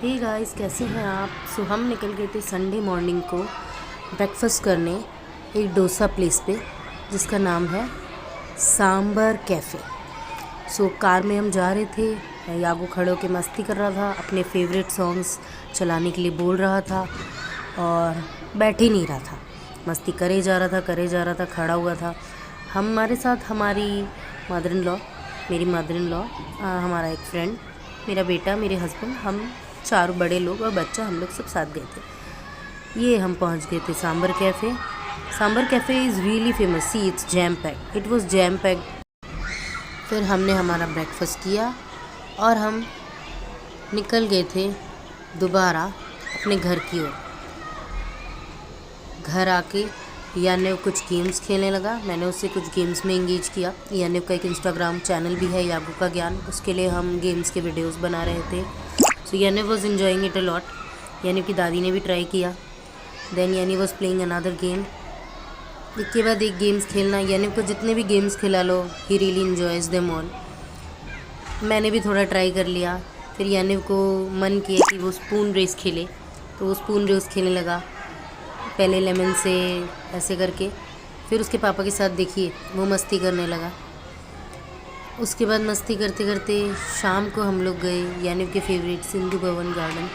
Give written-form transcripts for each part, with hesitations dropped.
Hey guys, कैसे हैं आप। हम निकल गए थे संडे मॉर्निंग को ब्रेकफास्ट करने एक डोसा प्लेस पे जिसका नाम है सांबर कैफ़े। कार में हम जा रहे थे। यागो खड़े होकर मस्ती कर रहा था, अपने फेवरेट सॉन्ग्स चलाने के लिए बोल रहा था और बैठ ही नहीं रहा था, मस्ती करे जा रहा था, खड़ा हुआ था। हमारे साथ हमारी मदर इन लॉ, मेरी मदर इन लॉ, हमारा एक फ्रेंड, मेरा बेटा, मेरे हस्बैंड, हम 4 बड़े लोग और बच्चा, हम लोग सब साथ गए थे। ये हम पहुंच गए थे Sambar cafe. Sambar cafe is really famous. See it's jam packed, it was jam packed. फिर हमने हमारा ब्रेकफास्ट किया और हम निकल गए थे दोबारा अपने घर की ओर। घर आके यानिव कुछ गेम्स खेलने लगा। मैंने उससे कुछ गेम्स में इंगेज किया। यानिव का एक इंस्टाग्राम चैनल भी है, यागो का ज्ञान, उसके लिए हम गेम्स के वीडियोस बना रहे थे। So Yaniv was enjoying it a lot. Yaniv की दादी ने भी ट्राई किया। Then Yaniv was playing another game. एक के बाद एक गेम्स खेलना। यानिव को जितने भी गेम्स खिला लो, he really enjoys them all. मैंने भी थोड़ा ट्राई कर लिया। फिर यानिव को मन किया कि वो स्पून रेस खेले, तो वो स्पून रेस खेलने लगा, पहले लेमन से ऐसे करके। फिर उसके पापा के साथ देखिए वो मस्ती करने लगा। उसके बाद मस्ती करते करते शाम को हम लोग गए यानिव के favourite Sindhu Bhavan garden.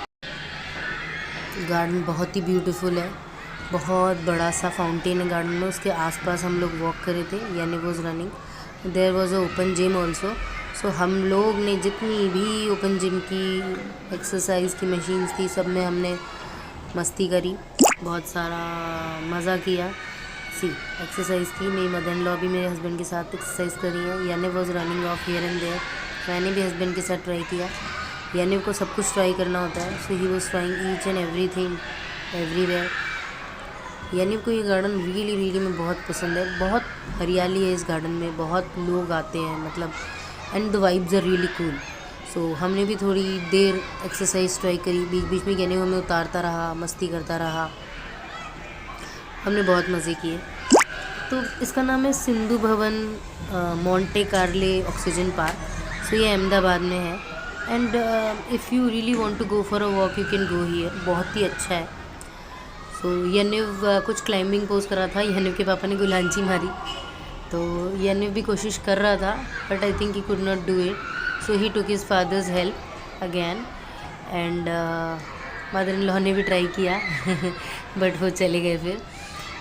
Garden बहुत ही ब्यूटीफुल है, बहुत बड़ा सा फाउंटेन है गार्डन में। उसके आसपास हम लोग वॉक करे थे। Yaniv was running. There was a open gym also. सो हम लोग ने जितनी भी ओपन जिम की एक्सरसाइज की मशीन्स थी, सब में हमने मस्ती करी, बहुत सारा मज़ा किया। एक्सरसाइज की। मेरी मदर इन लॉ भी मेरे हस्बैंड के साथ एक्सरसाइज करी है। Yaniv was running off here and there. मैंने भी हस्बैंड के साथ ट्राई किया। यानिव को सब कुछ ट्राई करना होता है, so he was trying each and everything everywhere. Yaniv को ये गार्डन रियली में बहुत पसंद है। बहुत हरियाली है इस गार्डन में, बहुत लोग आते हैं, मतलब, and the vibes are really cool. So हमने भी थोड़ी देर एक्सरसाइज ट्राई करी। बीच बीच में यानिव हमें उतारता रहा, मस्ती करता रहा। हमने बहुत मज़े किए। तो इसका नाम है Sindhu Bhavan Monte Carlo oxygen park. So ये अहमदाबाद में है। And if you really want to go for a walk, you can go here. बहुत ही अच्छा है। सो यानिव कुछ क्लाइंबिंग पोज कर रहा था। यानिव के पापा ने गुलांची मारी, तो यानिव भी कोशिश कर रहा था, but I think he could not do it. So he took his father's help again. And mother in law ने भी ट्राई किया बट वो चले गए।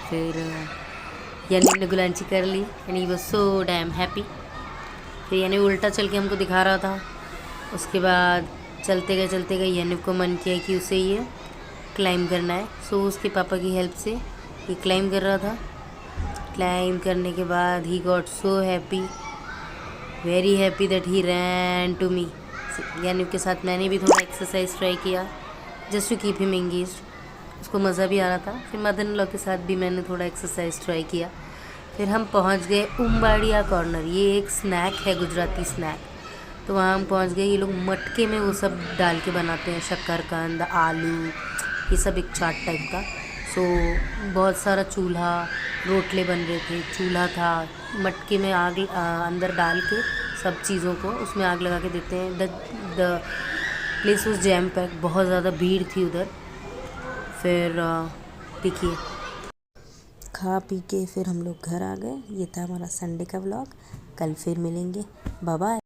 फिर यानिव ने गुलांची कर ली and he was so damn happy. फिर यानिव उल्टा चल के हमको दिखा रहा था। उसके बाद चलते गए यानिव को मन किया कि उसे ये क्लाइंब करना है। सो उसके पापा की हेल्प से ये क्लाइंब कर रहा था। क्लाइंब करने के बाद ही got so happy, very happy that he ran to me. Yaniv के साथ मैंने भी थोड़ा एक्सरसाइज ट्राई किया just to keep him engaged. उसको मज़ा भी आ रहा था। फिर मदर इन लॉ के साथ भी मैंने थोड़ा एक्सरसाइज ट्राई किया। फिर हम पहुंच गए उम्बाड़िया कॉर्नर। ये एक स्नैक है, गुजराती स्नैक। तो वहाँ हम पहुंच गए। ये लोग मटके में वो सब डाल के बनाते हैं, शक्करकंद, आलू, ये सब एक चाट टाइप का। सो बहुत सारा चूल्हा, रोटले बन रहे थे, चूल्हा था, मटके में आग अंदर डाल के सब चीज़ों को उसमें आग लगा के देते हैं। The place was jam pack, बहुत ज़्यादा भीड़ थी उधर। फिर देखिए, खा पी के फिर हम लोग घर आ गए। ये था हमारा संडे का व्लॉग। कल फिर मिलेंगे। Bye bye.